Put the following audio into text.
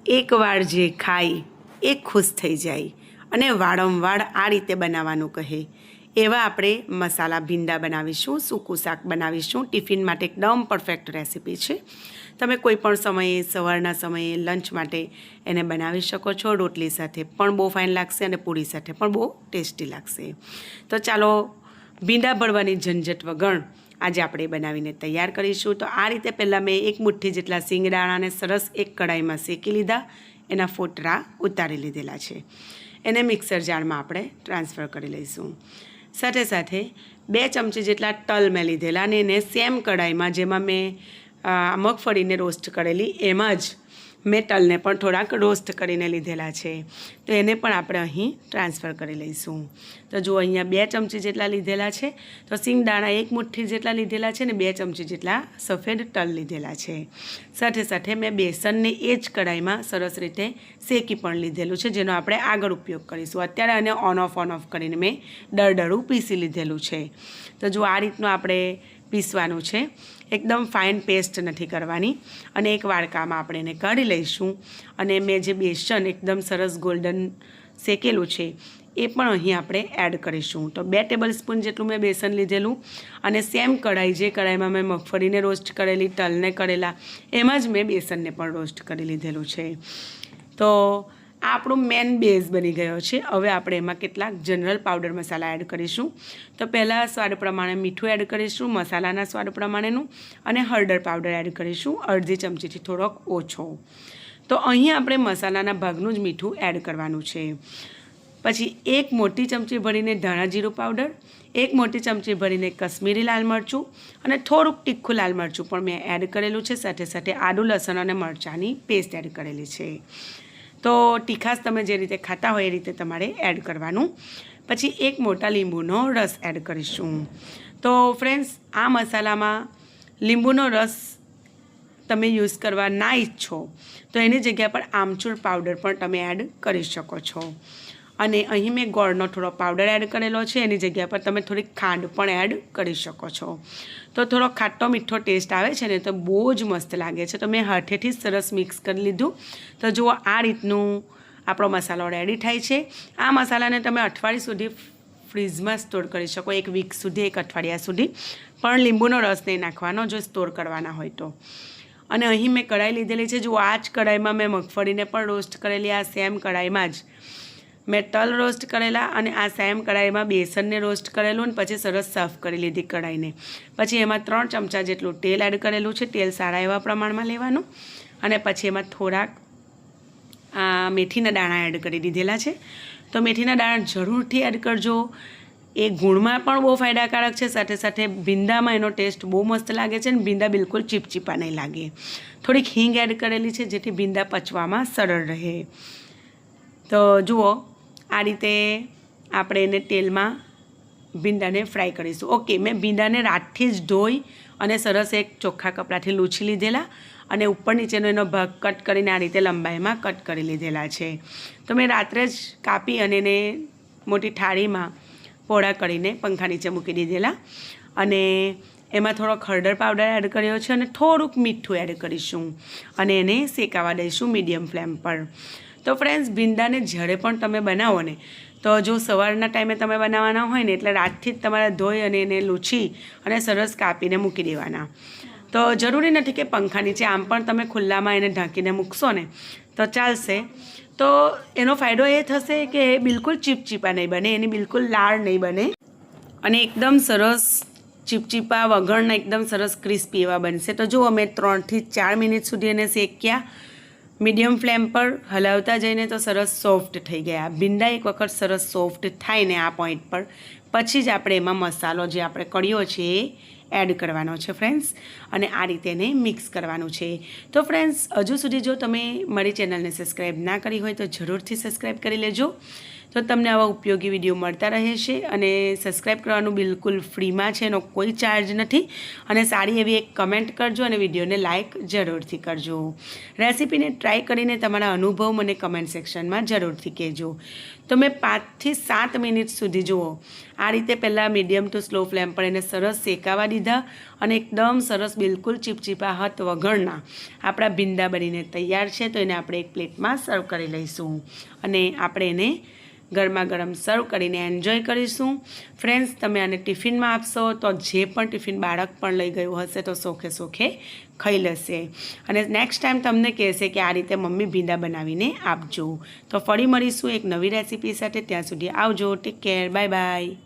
એકવાર જે ખાય એ ખુશ થઈ જાય અને વારંવાર આ રીતે બનાવવાનું કહે એવા આપણે મસાલા ભીંડા બનાવીશું, સૂકું શાક બનાવીશું. ટિફિન માટે એકદમ પરફેક્ટ રેસીપી છે. તમે કોઈ પણ સમયે, સવારના સમયે, લંચ માટે એને બનાવી શકો છો. રોટલી સાથે પણ બહુ ફાઇન લાગશે અને પૂરી સાથે પણ બહુ ટેસ્ટી લાગશે. તો ચાલો ભીંડા ભરવાની ઝંઝટ વગર આજે આપણે બનાવીને તૈયાર કરીશું. તો આ રીતે પહેલાં મેં એક મુઠ્ઠી જેટલા સિંગદાણાને સરસ એક કઢાઈમાં શેકી લીધા, એના ફોતરા ઉતારી લીધેલા છે. એને મિક્સર જારમાં આપણે ટ્રાન્સફર કરી લઈશું. સાથે સાથે 2 ચમચી જેટલા તલ મેં લીધેલા અને એને સેમ કઢાઈમાં જેમાં મેં મગફળીને રોસ્ટ કરેલી એમાં જ મેં તલને પણ થોડાક રોસ્ટ કરીને લીધેલા છે. તો એને પણ આપણે અહીં ટ્રાન્સફર કરી લઈશું. તો જો અહીંયા 2 ચમચી જેટલા લીધેલા છે. તો સિંગદાણા 1 મુઠ્ઠી જેટલા લીધેલા છે ને 2 ચમચી જેટલા સફેદ તલ લીધેલા છે. સાથે સાથે મેં બેસનને એ જ કઢાઈમાં સરસ રીતે શેકી પણ લીધેલું છે, જેનો આપણે આગળ ઉપયોગ કરીશું. અત્યારે આને ઓન ઓફ કરીને મેં દરદરું પીસી લીધેલું છે. તો જો આ રીતનું આપણે પીસવાનું છે. એકદમ ફાઇન પેસ્ટ નથી કરવાની. અને એક વાડકામાં આપણે એને કાઢી લઈશું. અને મેં જે બેસન એકદમ સરસ ગોલ્ડન શેકેલું છે એ પણ અહીં આપણે એડ કરીશું. તો 2 ટેબલ સ્પૂન જેટલું મેં બેસન લીધેલું અને સેમ કઢાઈ જે કઢાઈમાં મેં મગફળીને રોસ્ટ કરેલી, તલને કરેલા, એમાં જ મેં બેસનને પણ રોસ્ટ કરી લીધેલું છે. તો આ આપણું મેન બેઝ બની ગયો છે. હવે આપણે એમાં કેટલાક જનરલ પાવડર મસાલા એડ કરીશું. તો પહેલાં સ્વાદ પ્રમાણે મીઠું એડ કરીશું, મસાલાના સ્વાદ પ્રમાણેનું, અને હળદર પાવડર એડ કરીશું અડધી ચમચીથી થોડોક ઓછો. તો અહીં આપણે મસાલાના ભાગનું જ મીઠું એડ કરવાનું છે. પછી 1 મોટી ચમચી ભરીને ધાણા જીરું પાવડર, 1 મોટી ચમચી ભરીને કશ્મીરી લાલ મરચું અને થોડુંક તીખું લાલ મરચું પણ મેં એડ કરેલું છે. સાથે સાથે આદું, લસણ અને મરચાંની પેસ્ટ એડ કરેલી છે. તો તીખાશ તમે જે રીતે ખાતા હોય એ રીતે તમારે એડ કરવાનું. પછી 1 મોટા લીંબુનો રસ એડ કરીશું. તો ફ્રેન્ડ્સ, આ મસાલામાં લીંબુનો રસ તમે યુઝ કરવા ના ઈચ્છો તો એની જગ્યા પર આમચૂર પાવડર પણ તમે એડ કરી શકો છો. અને અહીં મેં ગોળનો થોડો પાવડર એડ કરેલો છે, એની જગ્યા પર તમે થોડીક ખાંડ પણ એડ કરી શકો છો. તો થોડો ખાટો મીઠો ટેસ્ટ આવે છે ને, તો બહુ જ મસ્ત લાગે છે. તો મેં હાથેથી જ સરસ મિક્સ કરી લીધું. તો જુઓ આ રીતનું આપણો મસાલો રેડી થાય છે. આ મસાલાને તમે અઠવાડિયા સુધી ફ્રીઝમાં સ્ટોર કરી શકો, 1 વીક સુધી, 1 અઠવાડિયા સુધી. પણ લીંબુનો રસ નહીં નાખવાનો જો સ્ટોર કરવાના હોય તો. અને અહીં મેં કઢાઈ લીધેલી છે. જો આ જ કઢાઈમાં મેં મગફળીને પણ રોસ્ટ કરેલી, આ સેમ કઢાઈમાં જ મેં તલ રોસ્ટ કરેલા અને આ સેમ કઢાઈમાં બેસનને રોસ્ટ કરેલું અને પછી સરસ સાફ કરી લીધી કઢાઈને. પછી એમાં 3 ચમચા જેટલું તેલ એડ કરેલું છે. તેલ સારા એવા પ્રમાણમાં લેવાનું. અને પછી એમાં થોડાક મેથીના દાણા એડ કરી દીધેલા છે. તો મેથીના દાણા જરૂરથી એડ કરજો. એ ગુણમાં પણ બહુ ફાયદાકારક છે. સાથે સાથે ભીંડામાં એનો ટેસ્ટ બહુ મસ્ત લાગે છે અને ભીંડા બિલકુલ ચીપચીપા નહીં લાગે. થોડીક હિંગ એડ કરેલી છે જેથી ભીંડા પચવામાં સરળ રહે. તો જુઓ આ રીતે આપણે એને તેલમાં ભીંડાને ફ્રાય કરીશું. ઓકે, મેં ભીંડાને રાતથી જ ધોઈ અને સરસ એક ચોખ્ખા કપડાથી લૂછી લીધેલા અને ઉપર નીચેનો એનો ભાગ કટ કરીને આ રીતે લંબાઈમાં કટ કરી લીધેલા છે. તો મેં રાત્રે જ કાપી અને એને મોટી થાળીમાં પોળા કરીને પંખા નીચે મૂકી દીધેલા. અને એમાં થોડોક હળદર પાવડર એડ કર્યો છે અને થોડુંક મીઠું એડ કરીશું અને એને શેકાવા દઈશું મીડિયમ ફ્લેમ પર. તો ફ્રેન્ડ્સ, ભીંડાને જ્યારે પણ તમે બનાવો ને, તો જો સવારના ટાઈમે તમે બનાવવાના હોય ને એટલે રાતથી જ તમારે ધોઈ અને એને લૂછી અને સરસ કાપીને મૂકી દેવાના. તો જરૂરી નથી કે પંખા નીચે, આમ પણ તમે ખુલ્લામાં એને ઢાંકીને મૂકશો ને તો ચાલશે. તો એનો ફાયદો એ થશે કે એ બિલકુલ ચીપચીપા નહીં બને, એની બિલકુલ લાળ નહીં બને અને એકદમ સરસ ચીપચીપા વગરના એકદમ સરસ ક્રિસ્પી એવા બનશે. તો જુઓ મેં 3 થી 4 મિનિટ સુધી એને શેક્યા મીડિયમ ફ્લેમ પર, હલાવતા જઈને તો સરસ સોફ્ટ થઈ ગયા. ભીંડા એક વખત સરસ સોફ્ટ થાય ને આ પોઈન્ટ પર, પછી જ આપણે એમાં મસાલો જે આપણે કર્યો છે એ એડ કરવાનો છે ફ્રેન્ડ્સ. અને આ રીતે એને મિક્સ કરવાનું છે. તો ફ્રેન્ડ્સ, હજુ સુધી જો તમે મારી ચેનલને સબસ્ક્રાઈબ ના કરી હોય તો જરૂરથી સબસ્ક્રાઈબ કરી લેજો. તો તમને આવા ઉપયોગી વિડીયો મળતા રહેશે અને સબસ્ક્રાઈબ કરવાનું બિલકુલ ફ્રીમાં છે, એનો કોઈ ચાર્જ નથી. અને સારી એવી એક કમેન્ટ કરજો અને વિડીયોને લાઇક જરૂરથી કરજો. રેસીપીને ટ્રાય કરીને તમારા અનુભવ મને કમેન્ટ સેક્શનમાં જરૂરથી કહેજો. તો મેં 5 થી 7 મિનિટ સુધી જુઓ આ રીતે પહેલાં મીડિયમ ટુ સ્લો ફ્લેમ પર એને સરસ શેકાવા દીધા અને એકદમ સરસ બિલકુલ ચીપચીપાહટ વગરના આપણા ભીંડા બનીને તૈયાર છે. તો એને આપણે એક પ્લેટમાં સર્વ કરી લઈશું અને આપણે એને ગરમા ગરમ સર્વ કરીને એન્જોય કરીશું. ફ્રેન્ડ્સ, તમે આને ટિફિનમાં આપશો તો જે પણ ટિફિન બાળક પણ લઈ ગયું હશે તો સોખે સોખે ખાઈ લેશે અને નેક્સ્ટ ટાઈમ તમને કહેશે કે આ રીતે મમ્મી ભીંડા બનાવીને આપજો. તો ફરી મળીશું એક નવી રેસીપી સાથે. ત્યાં સુધી આવજો. Take care. Bye bye.